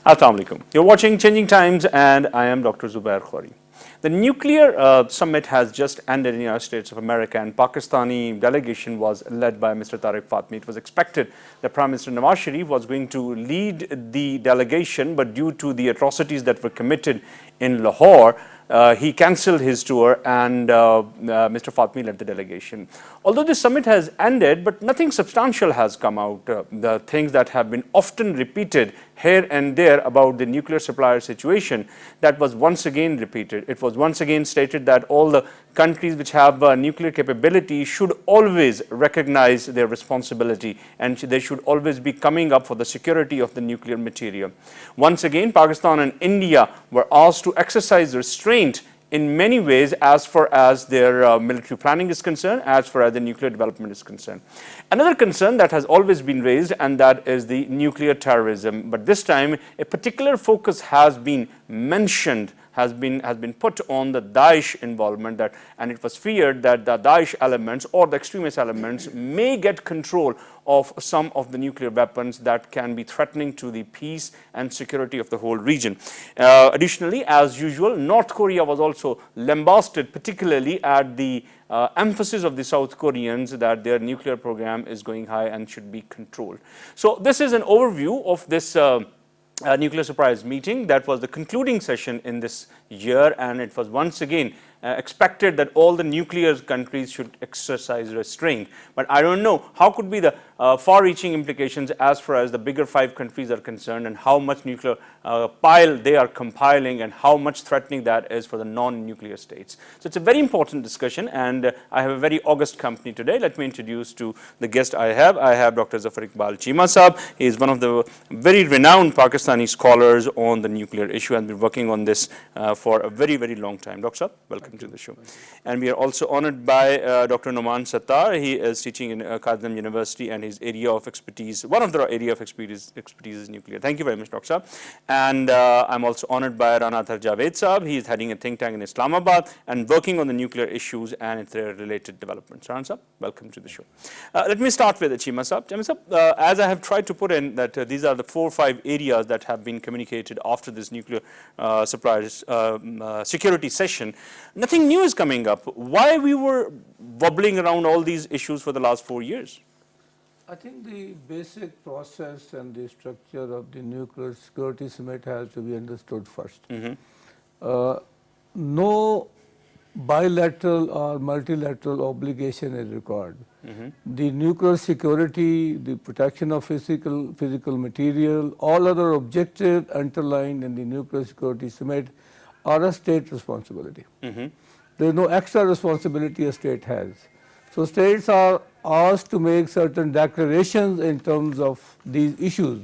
Assalamu alaikum. You're watching Changing Times and I am Dr. Zubair Khori. The nuclear summit has just ended in the United States of America and Pakistani delegation was led by Mr. Tariq Fatmi. It was expected that Prime Minister Nawaz Sharif was going to lead the delegation, but due to the atrocities that were committed in Lahore, he cancelled his tour and Mr. Fatmi led the delegation. Although this summit has ended, but nothing substantial has come out. The things that have been often repeated here and there about the nuclear supplier situation, that was once again repeated. It was once again stated that all the countries which have nuclear capability should always recognize their responsibility and they should always be coming up for the security of the nuclear material. Once again, Pakistan and India were asked to exercise restraint in many ways as far as their military planning is concerned, as far as the nuclear development is concerned. Another concern that has always been raised, and that is the nuclear terrorism. But this time, a particular focus has been mentioned, has been put on the Daesh involvement, and it was feared that the Daesh elements or the extremist elements may get control of some of the nuclear weapons that can be threatening to the peace and security of the whole region. Additionally, as usual, North Korea was also lambasted, particularly at the emphasis of the South Koreans that their nuclear program is going high and should be controlled. So this is an overview of this nuclear surprise meeting. That was the concluding session in this year, and it was once again expected that all the nuclear countries should exercise restraint. But I don't know how could be the far-reaching implications as far as the bigger 5 countries are concerned, and how much nuclear pile they are compiling and how much threatening that is for the non-nuclear states. So it's a very important discussion, and I have a very august company today. Let me introduce to the guest I have. I have Dr. Zafar Iqbal Cheema Saab. He is one of the very renowned Pakistani scholars on the nuclear issue and been working on this for a very, very long time. Dr. Saab, welcome to the show. And we are also honored by Dr. Noman Sattar. He is teaching in Kazim University, and his area of expertise, one of the area of expertise is nuclear. Thank you very much, Dr. Saab. And I'm also honored by Rana Athar Javed Saab. He is heading a think tank in Islamabad and working on the nuclear issues and its related developments. Rana Saab, welcome to the show. Let me start with Cheema Saab. Cheema Saab, as I have tried to put in that these are the 4 or 5 areas that have been communicated after this nuclear suppliers security session. Nothing new is coming up. Why we were wobbling around all these issues for the last 4 years? I think the basic process and the structure of the nuclear security summit has to be understood first. No bilateral or multilateral obligation is required. The nuclear security, the protection of physical material, all other objectives underlined in the nuclear security summit are a state responsibility. There is no extra responsibility a state has. So states are asked to make certain declarations in terms of these issues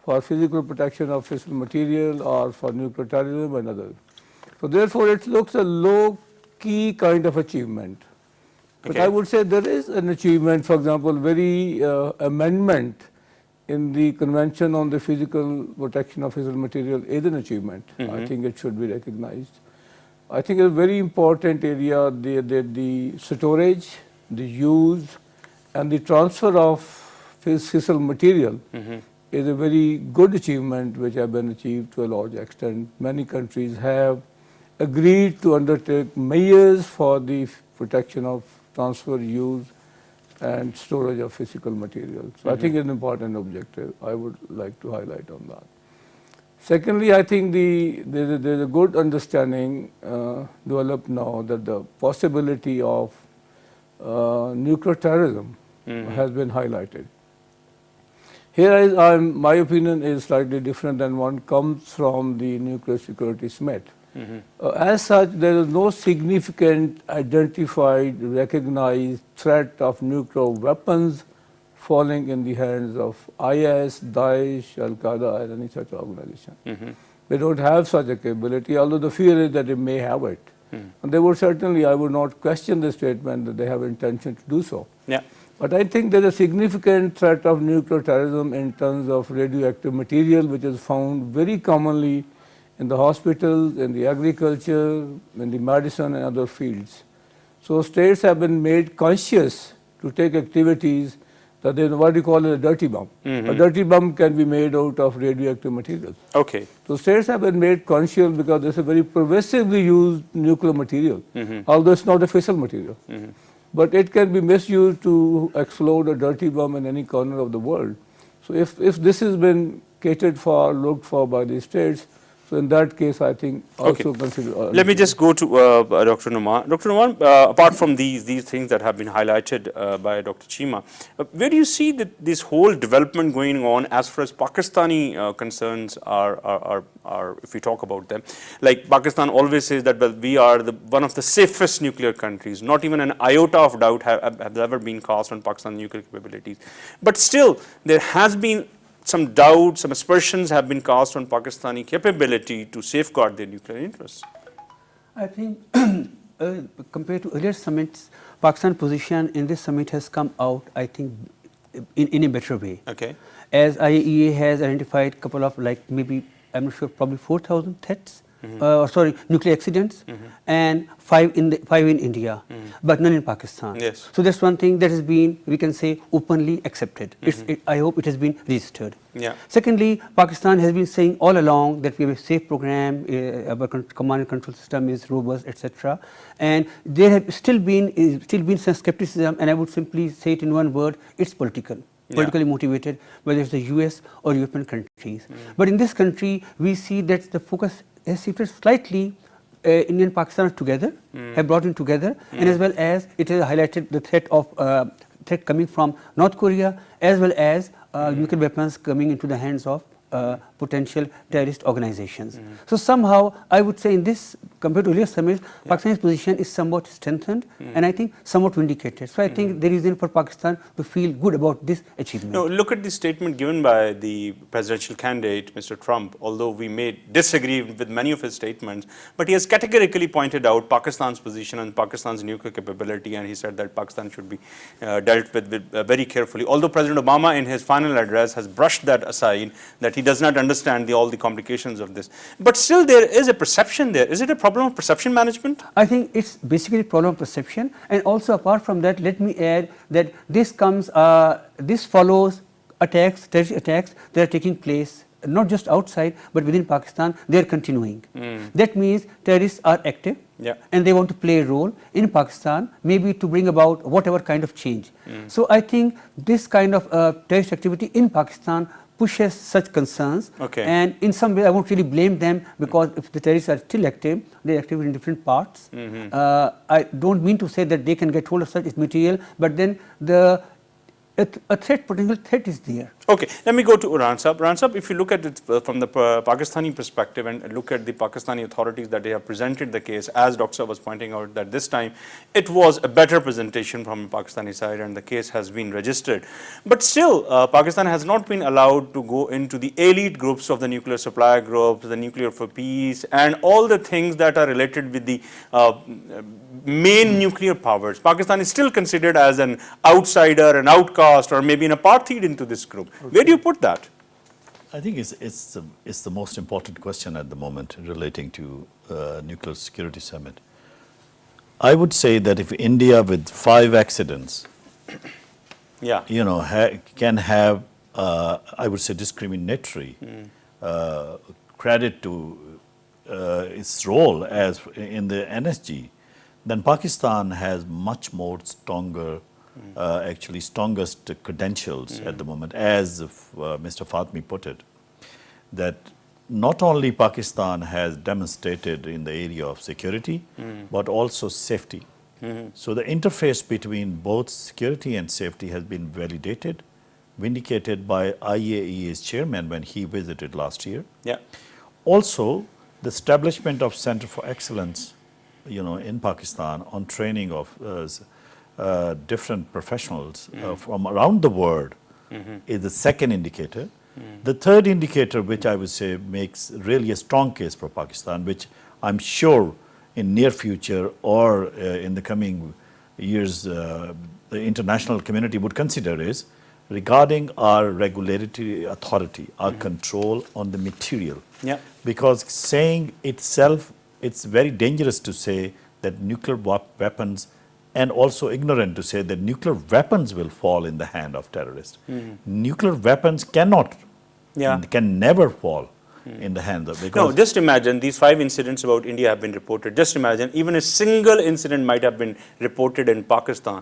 for physical protection of fissile material or for nuclear terrorism and others. So therefore, it looks a low-key kind of achievement. But I would say there is an achievement, for example, very amendment in the Convention on the Physical Protection of Fissile Material is an achievement. I think it should be recognized. I think a very important area, the storage, the use, and the transfer of fissile material is a very good achievement which has been achieved to a large extent. Many countries have agreed to undertake measures for the protection of transfer, use, and storage of physical material. So I think it's an important objective. I would like to highlight on that. Secondly, I think there's a good understanding developed now that the possibility of nuclear terrorism has been highlighted. Here, my opinion is slightly different than one comes from the nuclear security summit. As such, there is no significant identified, recognized threat of nuclear weapons falling in the hands of IS, Daesh, Al-Qaeda, and any such organization. They don't have such a capability, although the fear is that they may have it. And they would certainly, I would not question the statement that they have intention to do so. But I think there is a significant threat of nuclear terrorism in terms of radioactive material, which is found very commonly in the hospitals, in the agriculture, in the medicine and other fields. So states have been made conscious to take activities that is what you call a dirty bomb. A dirty bomb can be made out of radioactive materials. Okay. So states have been made conscious because it's a very pervasively used nuclear material, although it's not a fissile material. But it can be misused to explode a dirty bomb in any corner of the world. So if this has been catered for, looked for by the states, so in that case, I think also consider. Let me just go to Dr. Numan. Dr. Numan, apart from these things that have been highlighted by Dr. Cheema, where do you see that this whole development going on as far as Pakistani concerns are, if we talk about them? Like Pakistan always says that, well, we are one of the safest nuclear countries. Not even an iota of doubt have ever been cast on Pakistan's nuclear capabilities. But still, there has been some doubts, some aspersions have been cast on Pakistani capability to safeguard their nuclear interests. I think compared to earlier summits, Pakistan's position in this summit has come out, I think, in a better way. Okay. As IAEA has identified a couple of, like maybe, I'm not sure, probably 4,000 threats, nuclear accidents, and five in India, but none in Pakistan. Yes. So that's one thing that has been, we can say, openly accepted. I hope it has been registered. Yeah. Secondly, Pakistan has been saying all along that we have a safe program, our command and control system is robust, etc. And there have still been some skepticism, and I would simply say it in one word: it's political. Politically motivated, whether it's the US or European countries. But in this country, we see that the focus has shifted slightly. India and Pakistan are together, have brought in together, and as well as it has highlighted the threat coming from North Korea, as well as nuclear weapons coming into the hands of potential terrorist organizations. So somehow, I would say in this, compared to earlier summits, Pakistan's position is somewhat strengthened and I think somewhat vindicated. So I think there is reason for Pakistan to feel good about this achievement. No, look at the statement given by the presidential candidate, Mr. Trump, although we may disagree with many of his statements, but he has categorically pointed out Pakistan's position and Pakistan's nuclear capability, and he said that Pakistan should be dealt with very carefully. Although President Obama in his final address has brushed that aside, that he does not understand all the complications of this. But still there is a perception there. Is it a problem of perception management? I think it's basically a problem of perception, and also apart from that, let me add that this follows attacks, terrorist attacks that are taking place not just outside but within Pakistan. They are continuing. That means terrorists are active, and they want to play a role in Pakistan, maybe to bring about whatever kind of change. So I think this kind of terrorist activity in Pakistan pushes such concerns, and in some way I won't really blame them, because if the terrorists are still active, they're active in different parts. I don't mean to say that they can get hold of such material, but then a potential threat is there. Okay, let me go to Uran Sahab. Uran Sahab, if you look at it from the Pakistani perspective and look at the Pakistani authorities that they have presented the case, as Dr. was pointing out that this time it was a better presentation from the Pakistani side and the case has been registered. But still, Pakistan has not been allowed to go into the elite groups of the nuclear supply groups, the nuclear for peace, and all the things that are related with the main nuclear powers. Pakistan is still considered as an outsider, an outcast, or maybe an apartheid into this group. Where do you put that? I think it's the most important question at the moment relating to nuclear security summit. I would say that if India with 5 accidents, can have, I would say, discriminatory credit to its role as in the NSG, then Pakistan has much more stronger, actually strongest credentials at the moment, as Mr. Fatmi put it, that not only Pakistan has demonstrated in the area of security, but also safety. So the interface between both security and safety has been validated, vindicated by IAEA's chairman when he visited last year. Also, the establishment of Center for Excellence, in Pakistan on training of different professionals from around the world is the second indicator. The third indicator, which I would say makes really a strong case for Pakistan, which I'm sure in near future or in the coming years the international community would consider, is regarding our regulatory authority, our control on the material. Because saying itself, it's very dangerous to say that nuclear weapons and also ignorant to say that nuclear weapons will fall in the hand of terrorists. Nuclear weapons cannot, Yeah. can never fall in the hands of, No, because just imagine these 5 incidents about India have been reported. Just imagine even a single incident might have been reported in Pakistan.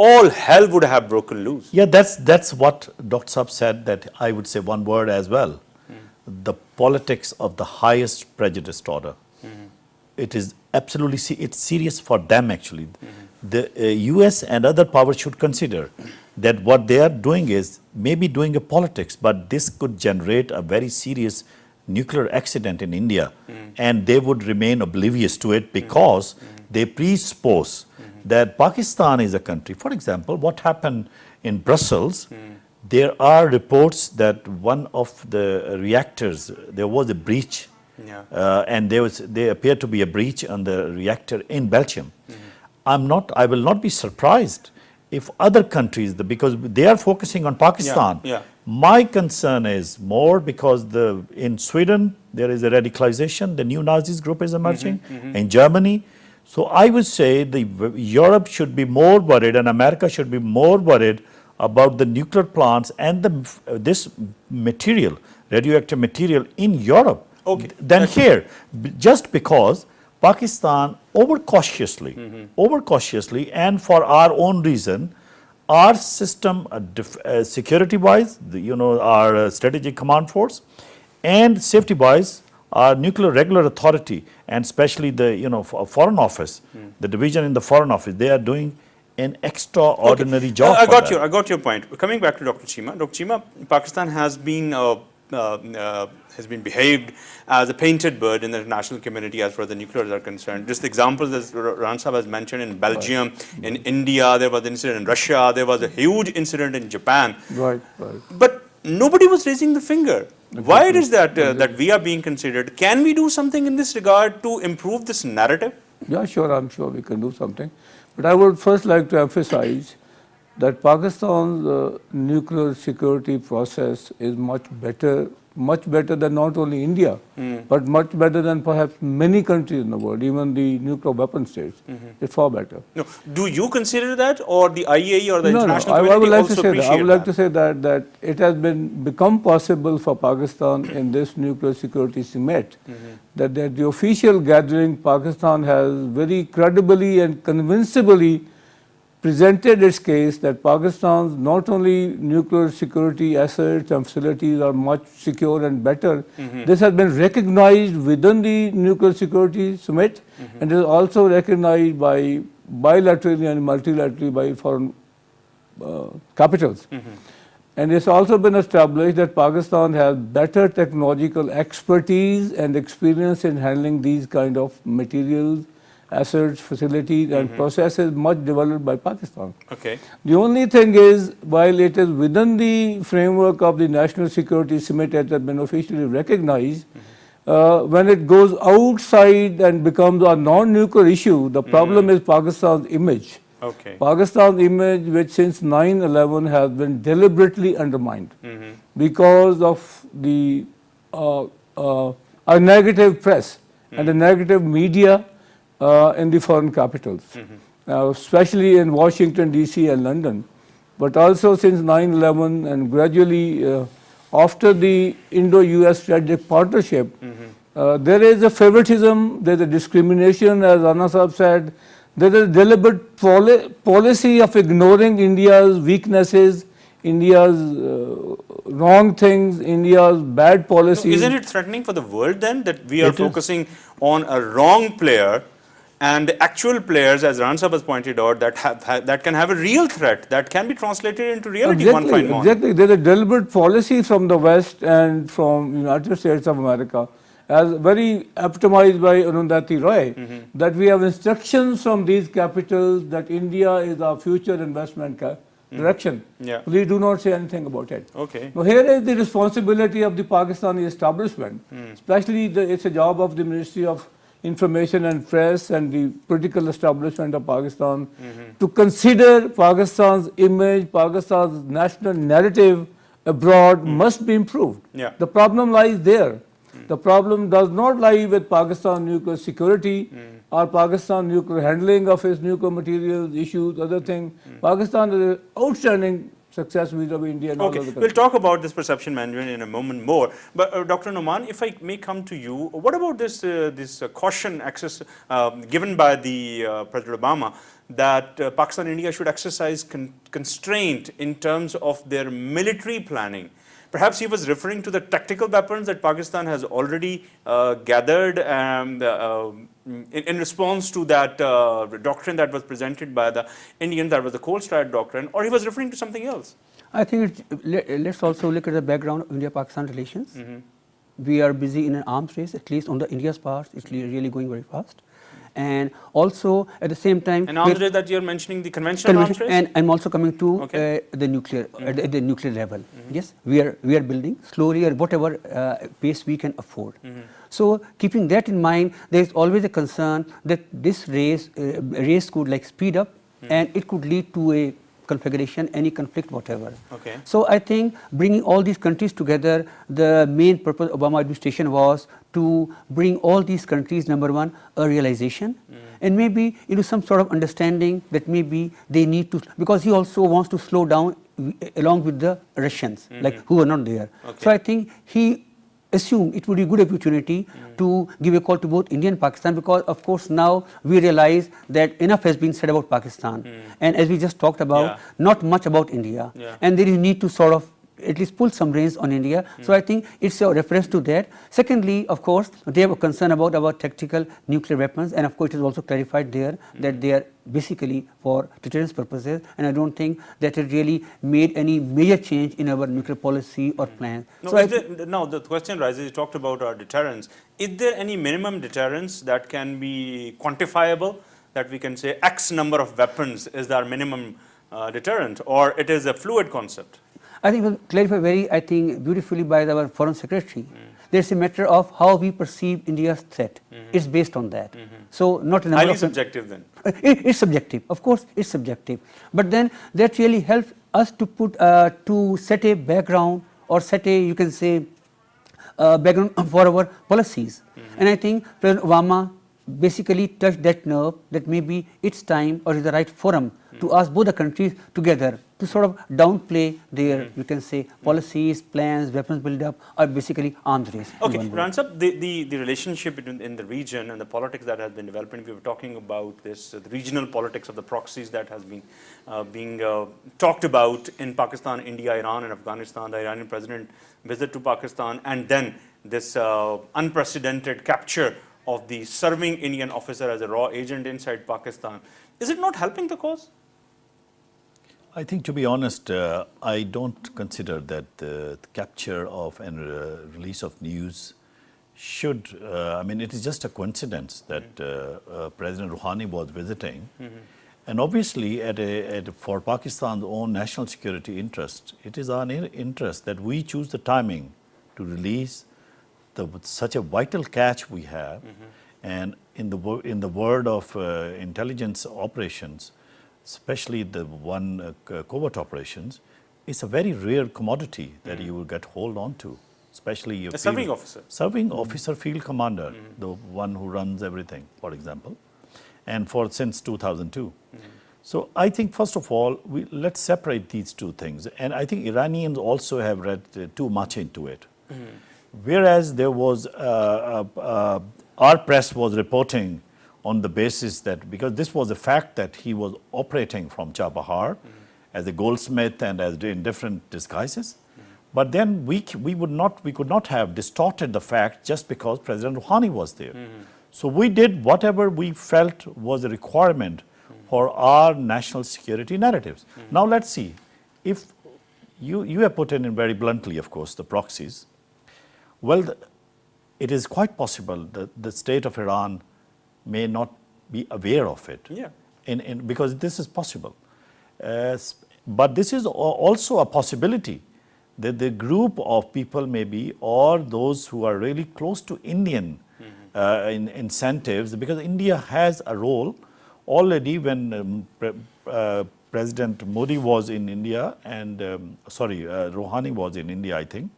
All hell would have broken loose. yeah, that's what Dr. Saab said, that I would say one word as well. The politics of the highest prejudiced order. It is absolutely, it's serious for them actually. The US and other powers should consider that what they are doing is maybe doing a politics, but this could generate a very serious nuclear accident in India, and they would remain oblivious to it because they presuppose that Pakistan is a country. For example, what happened in Brussels, there are reports that one of the reactors, there was a breach, and there appeared to be a breach on the reactor in Belgium. I will not be surprised if other countries, because they are focusing on Pakistan. Yeah. My concern is more because in Sweden there is a radicalization, the new Nazis group is emerging, in Germany. So I would say Europe should be more worried and America should be more worried about the nuclear plants and this material, radioactive material in Europe than here. Just because Pakistan overcautiously and for our own reason, our system, security-wise, our strategic command force, and safety-wise, our nuclear regular authority, and especially the foreign office, the division in the foreign office, they are doing an extraordinary job. I got your point. Coming back to Dr. Cheema. Dr. Cheema, Pakistan has been behaved as a painted bird in the international community as far as the nuclears are concerned. Just the examples as Rana Sahab has mentioned in Belgium, in India, there was an incident in Russia, there was a huge incident in Japan. Right. But nobody was raising the finger. Why it is that that we are being considered? Can we do something in this regard to improve this narrative? Yeah, sure, I'm sure we can do something. But I would first like to emphasize that Pakistan's nuclear security process is much better than not only India, but much better than perhaps many countries in the world, even the nuclear weapon states. It's far better. No. Do you consider that, or the IAEA or the international I community would like also to say that. appreciate I would like to say that it has become possible for Pakistan in this nuclear security summit that the official gathering, Pakistan has very credibly and convincingly presented its case that Pakistan's not only nuclear security assets and facilities are much secure and better, this has been recognized within the nuclear security summit and is also recognized by bilaterally and multilaterally by foreign capitals. And it's also been established that Pakistan has better technological expertise and experience in handling these kind of materials, assets, facilities and processes much developed by Pakistan. Okay. The only thing is, while it is within the framework of the National Security Summit that has been officially recognized, when it goes outside and becomes a non-nuclear issue, the problem is Pakistan's image. Okay. Pakistan's image, which since 9/11 has been deliberately undermined because of the a negative press and a negative media in the foreign capitals, especially in Washington, D.C. and London, but also since 9/11 and gradually after the Indo-US strategic partnership, there is a favoritism, there is a discrimination, as Rana Sahab said, there is a deliberate policy of ignoring India's weaknesses, India's wrong things, India's bad policies. Isn't it threatening for the world then that we are focusing on a wrong player and the actual players, as Rana Sahab has pointed out, that can have a real threat, that can be translated into reality one fine morning? Exactly. There is a deliberate policy from the West and from United States of America, as very epitomized by Arundhati Roy, that we have instructions from these capitals that India is our future investment direction. Please do not say anything about it. Okay. Now here is the responsibility of the Pakistani establishment, especially it's a job of the Ministry of Information and Press and the political establishment of Pakistan to consider Pakistan's image, Pakistan's national narrative abroad must be improved. Yeah. The problem lies there. The problem does not lie with Pakistan nuclear security or Pakistan nuclear handling of its nuclear materials, issues, other things. Pakistan is an outstanding success vis-a-vis India and all Okay, other we'll countries. talk about this perception management in a moment more. But Dr. Noman, if I may come to you, what about this caution access given by the President Obama that Pakistan and India should exercise constraint in terms of their military planning? Perhaps he was referring to the tactical weapons that Pakistan has already gathered in response to that doctrine that was presented by the Indians, that was the Cold Strike doctrine, or he was referring to something else? I think let's also look at the background of India-Pakistan relations. We are busy in an arms race, at least on the India's part, it's really going very fast. And also at the same time, An arms race that you're mentioning, the conventional arms race? and I'm also coming to Okay. the nuclear at the nuclear level. Yes, we are building slowly at whatever pace we can afford. So keeping that in mind, there is always a concern that this race could like speed up, and it could lead to a conflagration, any conflict, whatever. Okay. So I think bringing all these countries together, the main purpose of Obama administration was to bring all these countries, number one, a realization, and maybe into some sort of understanding that maybe they need to, because he also wants to slow down along with the Russians, like who are not there. Okay. So I think he assumed it would be a good opportunity to give a call to both India and Pakistan, because of course now we realize that enough has been said about Pakistan, and as we just talked about, Yeah. not much about India, Yeah. and there is need to sort of at least pull some reins on India. So I think it's a reference to that. Secondly, of course, they have a concern about our tactical nuclear weapons, and of course it is also clarified there that they are basically for deterrence purposes, and I don't think that it really made any major change in our nuclear policy or plans. No, So now the question rises, you talked about our deterrence. Is there any minimum deterrence that can be quantifiable, that we can say X number of weapons is our minimum deterrent, or it is a fluid concept? I think it was clarified very, I think, beautifully by our Foreign Secretary. There's a matter of how we perceive India's threat. It's based on that. So not a number Highly of subjective then. It's subjective, of course, it's subjective. But then that really helps us to put to set a background, or set a, you can say, background for our policies. And I think President Obama basically touched that nerve, that maybe it's time or is the right forum to ask both the countries together to sort of downplay their, you can say, policies, plans, weapons build-up, or basically arms race. in Okay, one word. Ransab, the relationship in the region and the politics that has been developing, we were talking about this, the regional politics of the proxies that has been being talked about in Pakistan, India, Iran, and Afghanistan, the Iranian president visit to Pakistan, and then this unprecedented capture of the serving Indian officer as a raw agent inside Pakistan. Is it not helping the cause? I think, to be honest, I don't consider that the capture of and release of news should, I mean, it is just a coincidence that President Rouhani was visiting. And obviously, for Pakistan's own national security interest, it is our interest that we choose the timing to release such a vital catch we have. And in the world of intelligence operations, especially the one covert operations, it's a very rare commodity that you will get hold on to, especially your A serving officer. Serving officer, field commander, the one who runs everything, for example, and since 2002. So I think, first of all, let's separate these two things. And I think Iranians also have read too much into it. Whereas there was, our press was reporting on the basis that, because this was a fact that he was operating from Chabahar as a goldsmith and as in different disguises. But then we could not have distorted the fact just because President Rouhani was there. So we did whatever we felt was a requirement for our national security narratives. Now let's see, if you have put in very bluntly, of course, the proxies. Well, it is quite possible that the state of Iran may not be aware of it. Yeah. Because this is possible. But this is also a possibility that the group of people maybe, or those who are really close to Indian incentives, because India has a role already when President Modi was in India and, Rouhani was in India, I think,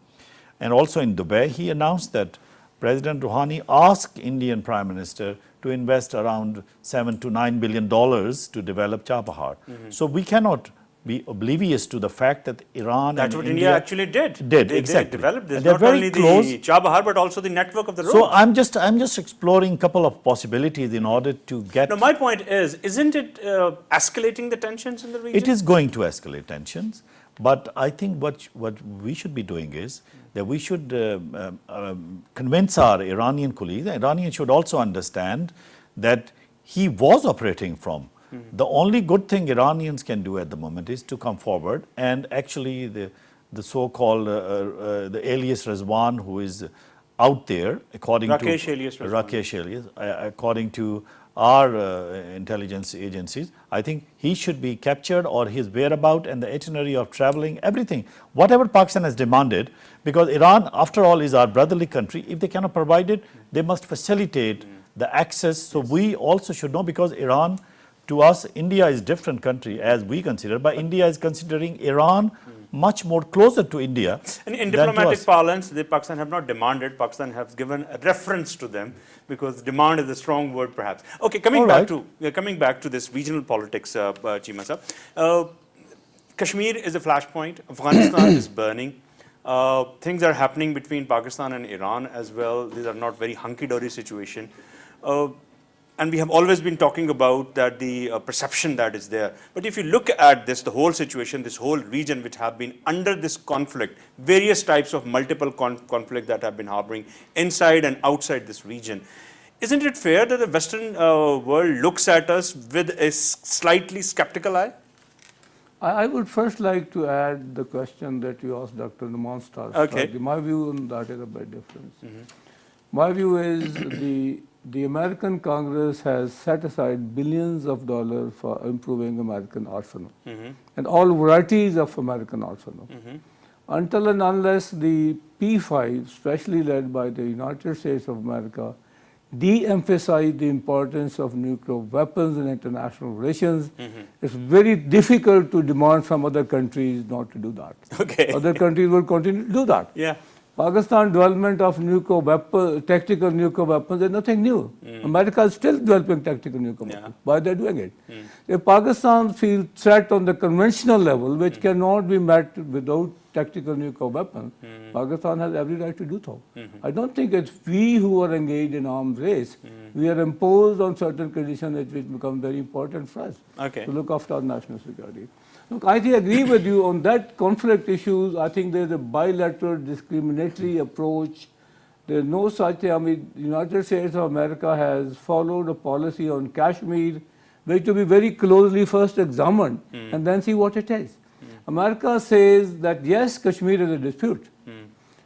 and also in Dubai, he announced that President Rouhani asked Indian Prime Minister to invest around $7 to $9 billion to develop Chabahar. So we cannot be oblivious to the fact that Iran That's and what India actually did. Did, They exactly. developed this, And they're not very only close. the Chabahar, but also the network of the road. So I'm just exploring a couple of possibilities in order to get. Now, my point is, isn't it escalating the tensions in the region? It is going to escalate tensions, but I think what we should be doing is that we should convince our Iranian colleagues. The Iranians should also understand that he was operating from. The only good thing Iranians can do at the moment is to come forward and actually the so-called the alias Rizwan, who is out there, according Rakesh to alias Rizwan. Rakesh alias, according to our intelligence agencies, I think he should be captured, or his whereabout and the itinerary of traveling, everything, whatever Pakistan has demanded, because Iran, after all, is our brotherly country. If they cannot provide it, they must facilitate the access. So we also should know, because Iran, to us, India is different country as we consider, but India is considering Iran much more closer to India. And in than to diplomatic us. parlance, Pakistan have not demanded, Pakistan has given a reference to them, because demand is a strong word perhaps. Okay, coming back to this regional politics, Cheema Sahab. Kashmir is a flashpoint, Afghanistan is burning. Things are happening between Pakistan and Iran as well. These are not very hunky-dory situation. And we have always been talking about that the perception that is there. But if you look at this, the whole situation, this whole region which have been under this conflict, various types of multiple conflict that have been harboring inside and outside this region, isn't it fair that the Western world looks at us with a slightly skeptical eye? I would first like to add the question that you asked Dr. Monster. Okay. My view on that is a bit different. My view is the American Congress has set aside billions of dollars for improving American arsenal and all varieties of American arsenal. Until and unless the P5, especially led by the United States of America, de-emphasize the importance of nuclear weapons in international relations, it's very difficult to demand from other countries not to do that. Okay. Other countries will continue to do that. Yeah. Pakistan development of nuclear weapons, tactical nuclear weapons is nothing new. America is still developing tactical nuclear weapons. Why they are doing it? If Pakistan feels threat on the conventional level, which cannot be met without tactical nuclear weapons, Pakistan has every right to do so. I don't think it's we who are engaged in arms race. We are imposed on certain conditions which become very important for us to look after our national security. Look, I agree with you on that conflict issues. I think there's a bilateral discriminatory approach. There's no such thing. I mean, the United States of America has followed a policy on Kashmir, which to be very closely first examined and then see what it is. America says that yes, Kashmir is a dispute,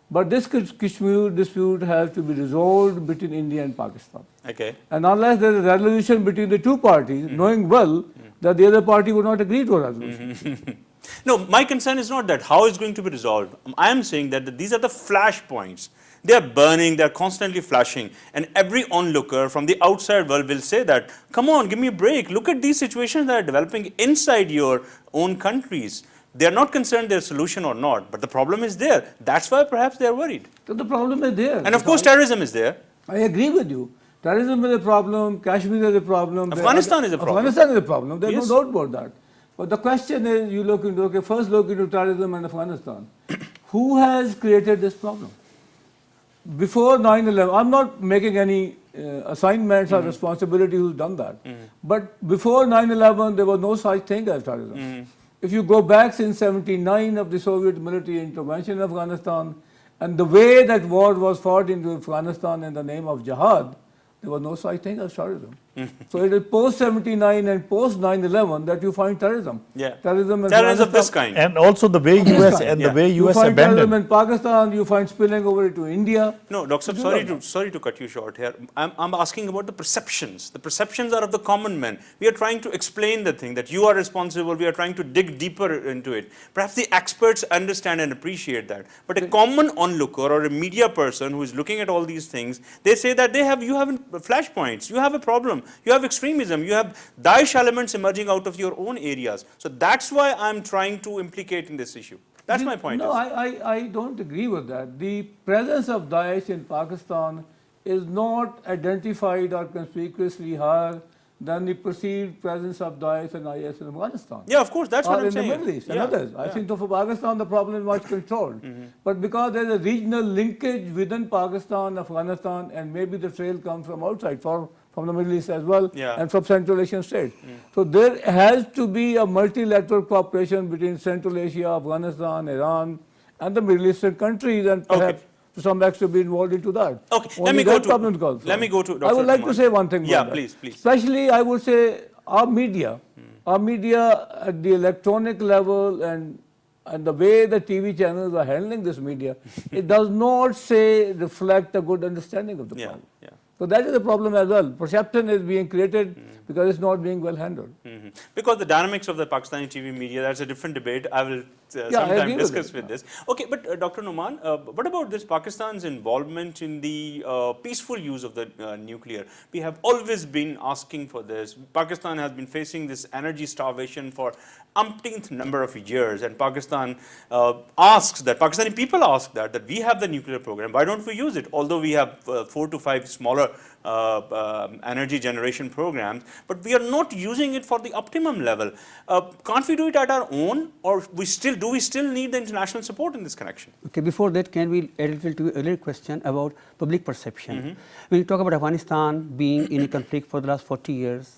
but this Kashmir dispute has to be resolved between India and Pakistan. Okay. And unless there is a resolution between the two parties, knowing well that the other party would not agree to a resolution. No, my concern is not that how it's going to be resolved. I am saying that these are the flashpoints. They are burning, they are constantly flashing, and every onlooker from the outside world will say that, come on, give me a break. Look at these situations that are developing inside your own countries. They are not concerned their solution or not, but the problem is there. That's why perhaps they are worried. So the problem is there. And of course, terrorism is there. I agree with you. Terrorism is a problem, Kashmir is a problem. Afghanistan is a problem. Afghanistan is a problem. There's Yes. no doubt about that. But the question is, you look into, okay, first look into terrorism in Afghanistan. Who has created this problem? Before 9/11, I'm not making any assignments or responsibility who's done that. But before 9/11, there was no such thing as terrorism. If you go back since 79 of the Soviet military intervention in Afghanistan, and the way that war was fought into Afghanistan in the name of jihad, there was no such thing as terrorism. So it is post 79 and post 9/11 that you find terrorism. Yeah. Terrorism of this kind. And also the way US and the way You US find terrorism abandoned. in Pakistan, you find spilling over to India. No, Doctor, sorry to cut you short here. I'm asking about the perceptions. The perceptions are of the common man. We are trying to explain the thing that you are responsible. We are trying to dig deeper into it. Perhaps the experts understand and appreciate that. But a common onlooker or a media person who is looking at all these things, they say that you have flashpoints. You have a problem. You have extremism. You have Daesh elements emerging out of your own areas. So that's why I'm trying to implicate in this issue. That's my point. No, I don't agree with that. The presence of Daesh in Pakistan is not identified or conspicuously higher than the perceived presence of Daesh and IS in Afghanistan. Yeah, of course, that's what Or I'm in saying. the Middle East and Yeah, others. I yeah. think for Pakistan the problem is much controlled. But because there is a regional linkage within Pakistan, Afghanistan, and maybe the trail comes from outside, from the Middle East as well, Yeah. and from Central Asian states. So there has to be a multilateral cooperation between Central Asia, Afghanistan, Iran, and the Middle Eastern countries, and perhaps to some extent be involved into that. Okay, Only let me go that to- problem calls for let me it. go to I Dr. would like to Numan. say one thing. Yeah, about that. please, please. Especially, I would say our media at the electronic level and the way the TV channels are handling this media, it does not reflect a good understanding of the Yeah, problem. yeah. So that is a problem as well. Perception is being created because it's not being well handled. Because the dynamics of the Pakistani TV media, that's a different debate. I will I sometime agree with discuss it. with this. Okay, but Dr. Numan, what about this Pakistan's involvement in the peaceful use of the nuclear? We have always been asking for this. Pakistan has been facing this energy starvation for umpteenth number of years, and Pakistan Pakistani people ask that we have the nuclear program, why don't we use it? Although we have 4 to 5 smaller energy generation programs, but we are not using it for the optimum level. Can't we do it at our own, or do we still need the international support in this connection? Okay, before that, can we add a little to earlier question about public perception? When you talk about Afghanistan being in a conflict for the last 40 years,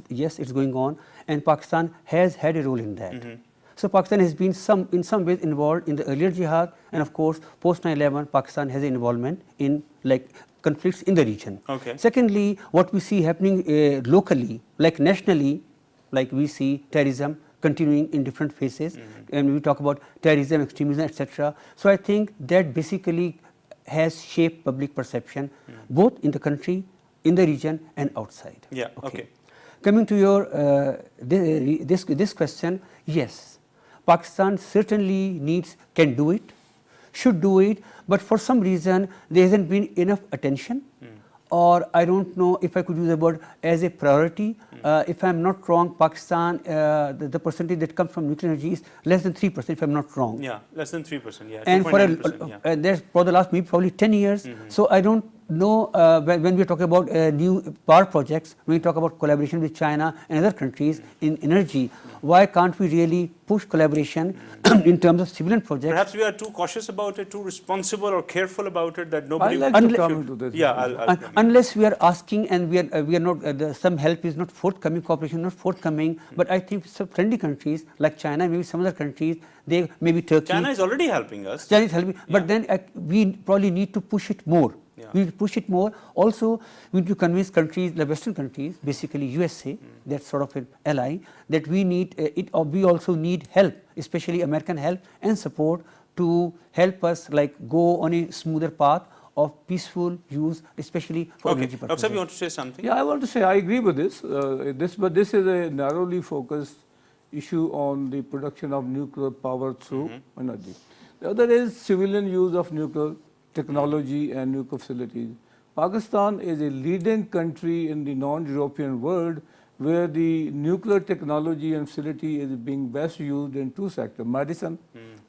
yes, it's going on, and Pakistan has had a role in that. So Pakistan has been in some ways involved in the earlier jihad, and of course, post 9/11, Pakistan has an involvement in conflicts in the region. Okay. Secondly, what we see happening locally, nationally, we see terrorism continuing in different phases, and we talk about terrorism, extremism, etc. So I think that basically has shaped public perception, both in the country, in the region, and outside. Yeah, okay. Coming to your this question, yes, Pakistan certainly can do it, should do it, but for some reason there hasn't been enough attention, or I don't know if I could use the word as a priority. If I'm not wrong, Pakistan, the percentage that comes from nuclear energy is less than 3%, if I'm not wrong. Yeah, less than 3%, yeah. And 2.9%, yeah. that's for the last probably 10 years. So I don't know when we are talking about new power projects, when we talk about collaboration with China and other countries in energy, why can't we really push collaboration in terms of civilian projects? Perhaps we are too cautious about it, too responsible or careful about it, that nobody. I'd like to come into this. Yeah, I'll Unless we are asking and we are not, some help is not forthcoming, cooperation not forthcoming, but I think some friendly countries like China, maybe some other countries, maybe Turkey. China is already helping us. China is helping, but then we probably need to push it more. Yeah. We need to push it more. Also, we need to convince countries, the Western countries, basically USA, that's sort of an ally, that we need it. Or we also need help, especially American help and support to help us go on a smoother path of peaceful use, especially for Okay, energy Dr. purposes. Saab, you want to say something? Yeah, I want to say I agree with this. But this is a narrowly focused issue on the production of nuclear power through energy. The other is civilian use of nuclear technology and nuclear facilities. Pakistan is a leading country in the non-European world where the nuclear technology and facility is being best used in 2 sectors. Medicine,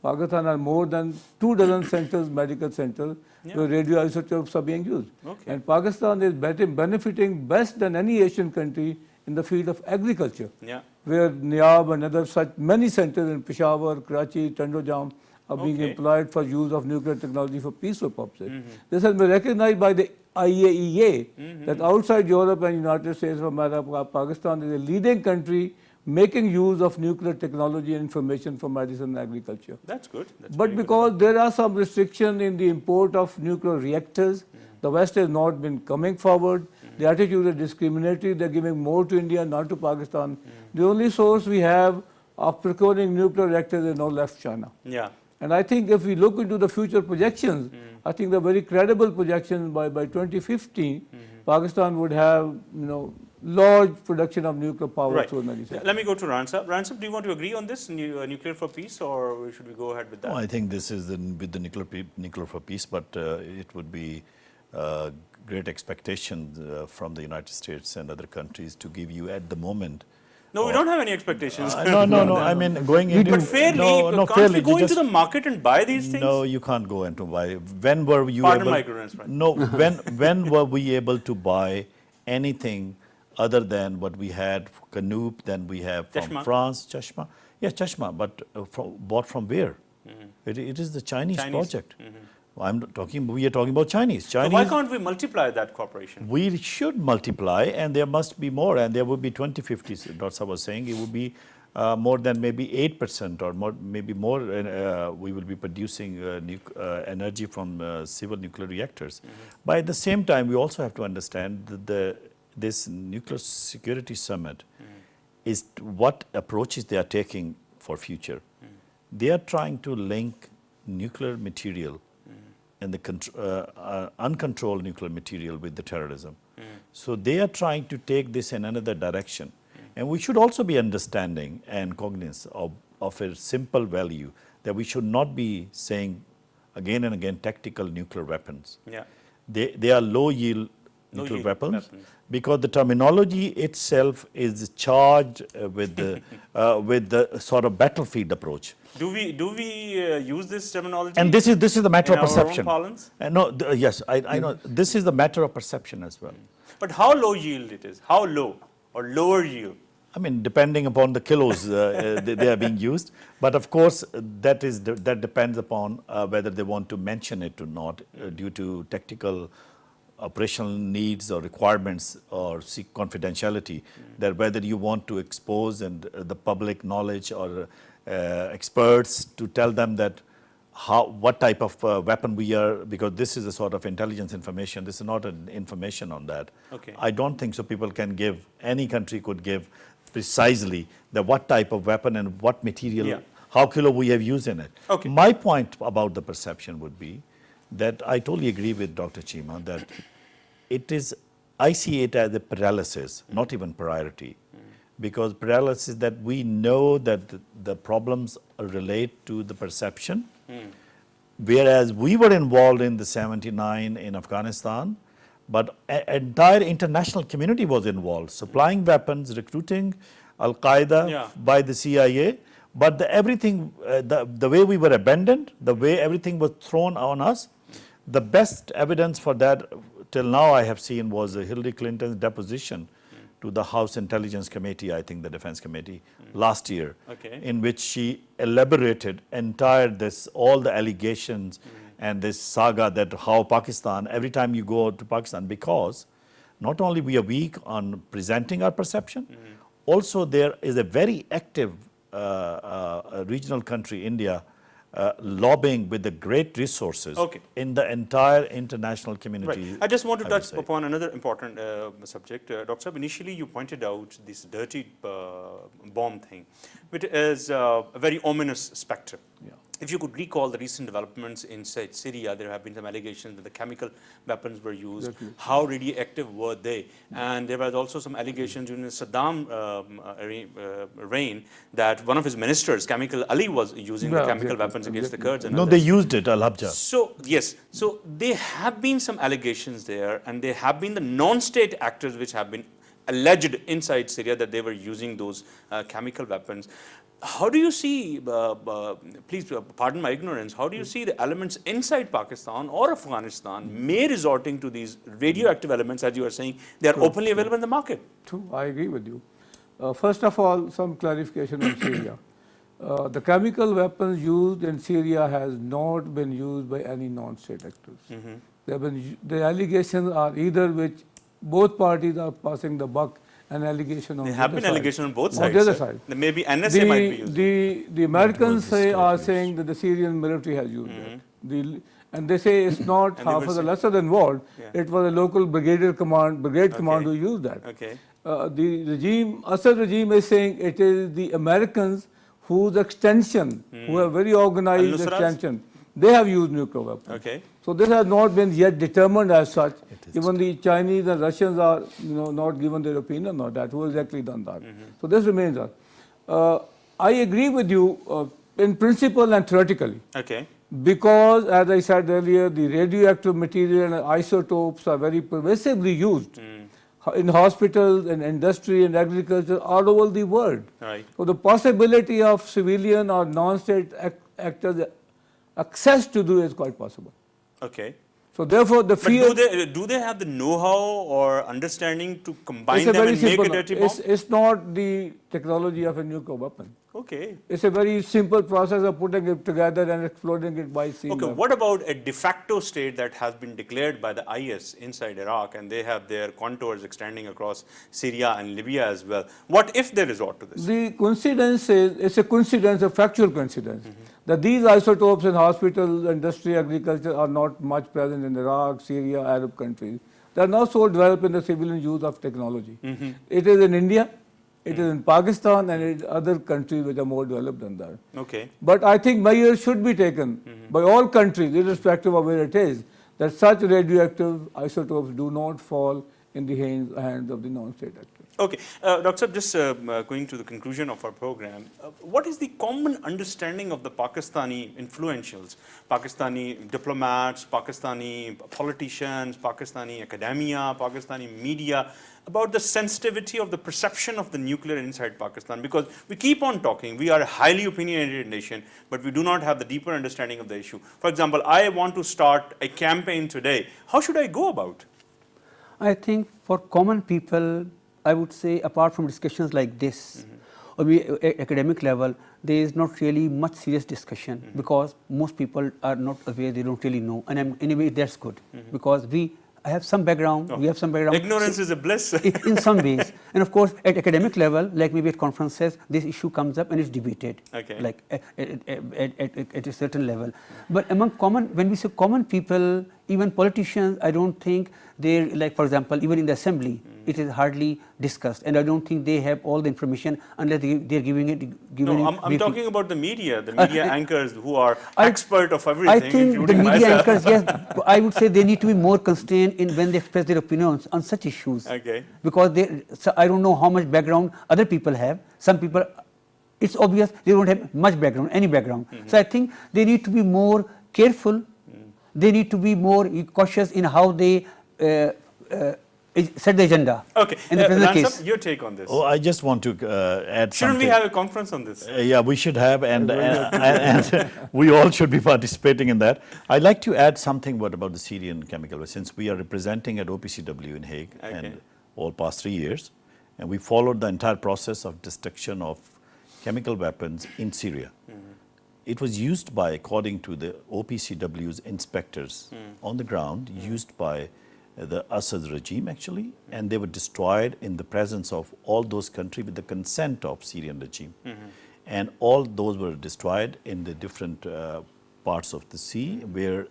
Pakistan has more than 24 centers, medical centers, where radioisotopes are being used. Okay. And Pakistan is benefiting best than any Asian country in the field of agriculture, Yeah. where NIAB and other such many centers in Peshawar, Karachi, Tandojam are being Okay. employed for use of nuclear technology for peaceful purposes. This has been recognized by the IAEA that outside Europe and United States of America, Pakistan is a leading country making use of nuclear technology and information for medicine and agriculture. That's good. That's But very good. because there are some restrictions in the import of nuclear reactors, the West has not been coming forward. The attitude is discriminatory. They're giving more to India, not to Pakistan. The only source we have of procuring nuclear reactors is now left China. Yeah. And I think if we look into the future projections, I think the very credible projections by 2050, Pakistan would have large production of nuclear power Right. through energy sector. Let me go to Ransab. Ransab, do you want to agree on this, nuclear for peace, or should we go ahead with that? No, I think this is with the nuclear for peace, but it would be great expectation from the United States and other countries to give you at the moment No, we don't have any expectations. No. I mean, going into But fairly, no, can't fairly. we go you into just- the market and buy these things? No, you can't go into buy. When were you Pardon able? my ignorance, right? No, when were we able to buy anything other than what we had Canoop, then we have from Chashma. France, Chashma. Yes, Chashma, but bought from where? It is the Chinese project. We are talking about Chinese. So why can't we multiply that cooperation? We should multiply, and there must be more, and there would be 2050. Dr. was saying it would be more than maybe 8% or more, maybe more. We will be producing energy from civil nuclear reactors. But at the same time, we also have to understand that this nuclear security summit is what approaches they are taking for future. They are trying to link nuclear material and the uncontrolled nuclear material with the terrorism. So they are trying to take this in another direction. And we should also be understanding and cognizant of a simple value that we should not be saying again and again tactical nuclear weapons. Yeah. They are low yield nuclear yield weapons, weapons. because the terminology itself is charged with the sort of battlefield approach. Do we use this terminology? And this is the matter in of our own perception. parlance? No, yes, I know. This is the matter of perception as well. But how low yield it is? How low or lower yield? I mean, depending upon the kilos they are being used, but of course that depends upon whether they want to mention it or not due to tactical operational needs or requirements or seek confidentiality. That whether you want to expose and the public knowledge or experts to tell them that what type of weapon we are, because this is a sort of intelligence information. This is not an information on that. Okay. I don't think so. People can give, any country could give precisely the what type of weapon and what material, Yeah. how kilo we have used in it. Okay. My point about the perception would be that I totally agree with Dr. Cheema that it is, I see it as a paralysis, not even priority. Because paralysis that we know that the problems relate to the perception, whereas we were involved in the 79 in Afghanistan, but entire international community was involved, supplying weapons, recruiting Al-Qaeda Yeah. by the CIA, but everything, the way we were abandoned, the way everything was thrown on us, the best evidence for that till now I have seen was Hillary Clinton's deposition to the House Intelligence Committee, I think the Defense Committee, last year, Okay. in which she elaborated all the allegations and this saga that how Pakistan, every time you go to Pakistan, because not only we are weak on presenting our perception, also there is a very active regional country, India, lobbying with the great resources Okay. in the entire international community. Right. I just want to I would touch say. upon another important subject. Dr. Saab, initially you pointed out this dirty bomb thing, which is a very ominous spectre. Yeah. If you could recall the recent developments in Syria, there have been some allegations that the chemical weapons were used. Exactly. How radioactive were they? And there was also some allegations during the Saddam reign that one of his ministers, Chemical Ali, was using the Yeah, chemical exactly, weapons against the exactly. Kurds. And No, others. they used it, Al-Habja. So, yes, so there have been some allegations there, and there have been the non-state actors which have been alleged inside Syria that they were using those chemical weapons. How do you see, please pardon my ignorance, how do you see the elements inside Pakistan or Afghanistan may resorting to these radioactive elements, as you are saying, they are openly available in the market? True, I agree with you. First of all, some clarification on Syria. The chemical weapons used in Syria has not been used by any non-state actors. The allegations are either which both parties are passing the buck, an allegation on There the have other been side. allegations on both On sides. the other sir. side. Then maybe NSA might be used. The Americans are disclosures. saying that the Syrian military has used it. And they say it's not And they half were of the saying- lesser involved. Yeah. It was a local brigade command who used that. Okay. The regime, Assad regime is saying it is the Americans whose extension, who have very organized Al-Nusras? extension, they have used nuclear weapons. Okay. So this has not been yet determined as such. Even the Chinese and Russians are, not given their opinion on that. Who exactly done that? So this remains us. I agree with you in principle and theoretically. Okay. Because, as I said earlier, the radioactive material and isotopes are very pervasively used. in hospitals and industry and agriculture all over the world. Right. So the possibility of civilian or non-state actors access to do is quite possible. Okay. So therefore the But fear do they have the know-how or understanding to combine it's a them very and make simple. a dirty bomb? It's not the technology of a nuclear weapon. Okay. It's a very simple process of putting it together and exploding it by sea. Okay, level. what about a de facto state that has been declared by the IS inside Iraq, and they have their contours extending across Syria and Libya as well? What if they resort to this? The coincidence is, it's a coincidence, a factual coincidence, that these isotopes in hospitals, industry, agriculture are not much present in Iraq, Syria, Arab countries. They are not so developed in the civilian use of technology. It is in India, it is in Pakistan, and in other countries which are more developed than that. Okay. But I think measures should be taken by all countries, irrespective of where it is, that such radioactive isotopes do not fall in the hands of the non-state actors. Okay, Dr. Saab, just going to the conclusion of our program, what is the common understanding of the Pakistani influentials, Pakistani diplomats, Pakistani politicians, Pakistani academia, Pakistani media, about the sensitivity of the perception of the nuclear inside Pakistan? Because we keep on talking, we are a highly opinionated nation, but we do not have the deeper understanding of the issue. For example, I want to start a campaign today. How should I go about? I think for common people, I would say apart from discussions like this, or maybe at academic level, there is not really much serious discussion because most people are not aware, they don't really know. And anyway, that's good because I have some background, we have some background. Ignorance is a bliss. In some ways. And of course, at academic level, like maybe at conferences, this issue comes up and it's debated, Okay. like at a certain level. But among when we say common people, even politicians, I don't think they're, like for example, even in the assembly, it is hardly discussed. And I don't think they have all the information unless they're giving it. No, I'm briefing. talking about the media anchors who are I- expert of everything, I think the including media myself. anchors, yes, I would say they need to be more constrained in when they express their opinions on such issues. Okay. Because so I don't know how much background other people have. Some people, it's obvious they don't have much background, any background. So I think they need to be more careful. They need to be more cautious in how they set the agenda. Okay, In the present Rana case. Saab, your take on this. Oh, I just want to add Shouldn't something. we have a conference on this? Yeah, we should have, and we all should be participating in that. I'd like to add something about the Syrian chemical weapons, since we are representing at OPCW in Hague Okay. and all past 3 years, and we followed the entire process of destruction of chemical weapons in Syria. It was used by, according to the OPCW's inspectors on the ground, used by the Assad regime actually, and they were destroyed in the presence of all those countries with the consent of Syrian regime. And all those were destroyed in the different parts of the sea, were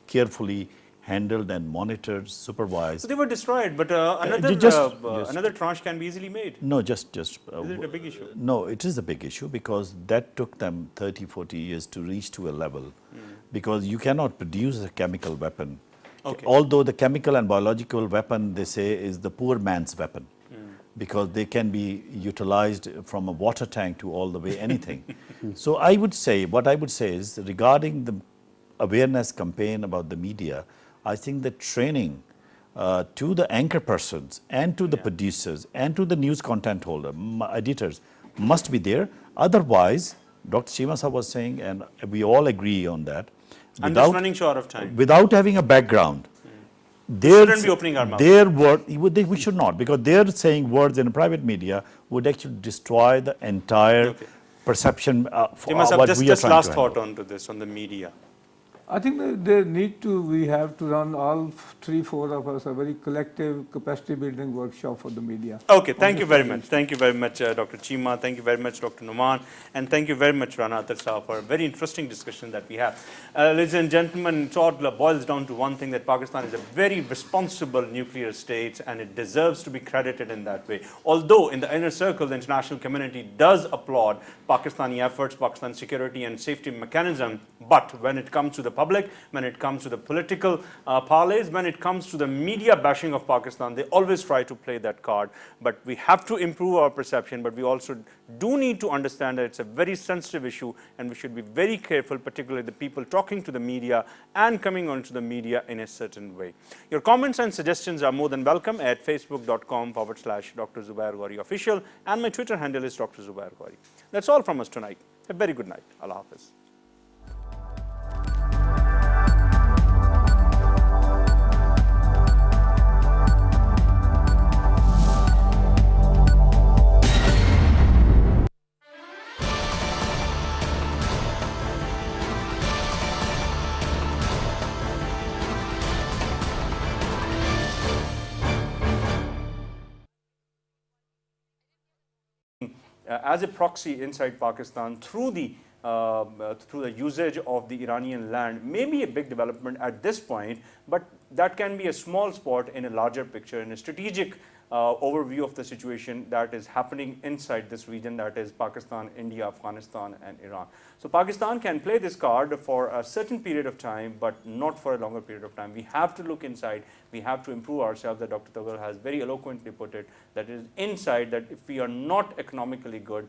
carefully handled and monitored, supervised. So they were destroyed, but another tranche can be easily made. No, just. Is it a big issue? No, it is a big issue because that took them 30, 40 years to reach to a level, because you cannot produce a chemical weapon. Okay. Although the chemical and biological weapon, they say, is the poor man's weapon, because they can be utilized from a water tank to all the way anything. So I would say, what I would say is, regarding the awareness campaign about the media, I think the training to the anchor persons and to the producers and to the news content holder, editors, must be there. Otherwise, Dr. Cheema Saab was saying, and we all agree on that, I'm just running short of time. without having a background, shouldn't be opening our mouth. their word, we should not, because they're saying words in a private media would actually destroy the entire Okay. perception of Cheema Saab, what just we are trying last to thought handle. onto this, on the media. I think that we have to run all 3-4 of us a very collective capacity building workshop for the media. Okay, thank you very much. Thank you very much, Dr. Cheema. Thank you very much, Dr. Numan. And thank you very much, Rana Atar Saab, for a very interesting discussion that we have. Ladies and gentlemen, it all boils down to one thing, that Pakistan is a very responsible nuclear state, and it deserves to be credited in that way. Although in the inner circle, the international community does applaud Pakistani efforts, Pakistan's security and safety mechanism, but when it comes to the public, when it comes to the political parlays, when it comes to the media bashing of Pakistan, they always try to play that card. But we have to improve our perception, but we also do need to understand that it's a very sensitive issue and we should be very careful, particularly the people talking to the media and coming onto the media in a certain way. Your comments and suggestions are more than welcome at facebook.com/Dr. Zubair Ghori official, and my Twitter handle is Dr. Zubair Ghori. That's all from us tonight. A very good night. Allah Hafiz. As a proxy inside Pakistan through the usage of the Iranian land may be a big development at this point, but that can be a small spot in a larger picture, in a strategic overview of the situation that is happening inside this region, that is Pakistan, India, Afghanistan and Iran. So Pakistan can play this card for a certain period of time, but not for a longer period of time. We have to look inside, we have to improve ourselves, that Dr. Tawil has very eloquently put it, that is inside, that if we are not economically good,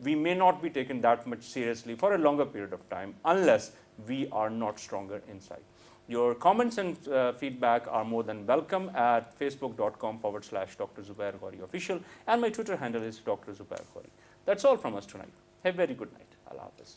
we may not be taken that much seriously for a longer period of time unless we are not stronger inside. Your comments and feedback are more than welcome at facebook.com/Dr. Zubair Ghori official, and my Twitter handle is Dr. Zubair Ghori. That's all from us tonight. Have a very good night. Allah Hafiz.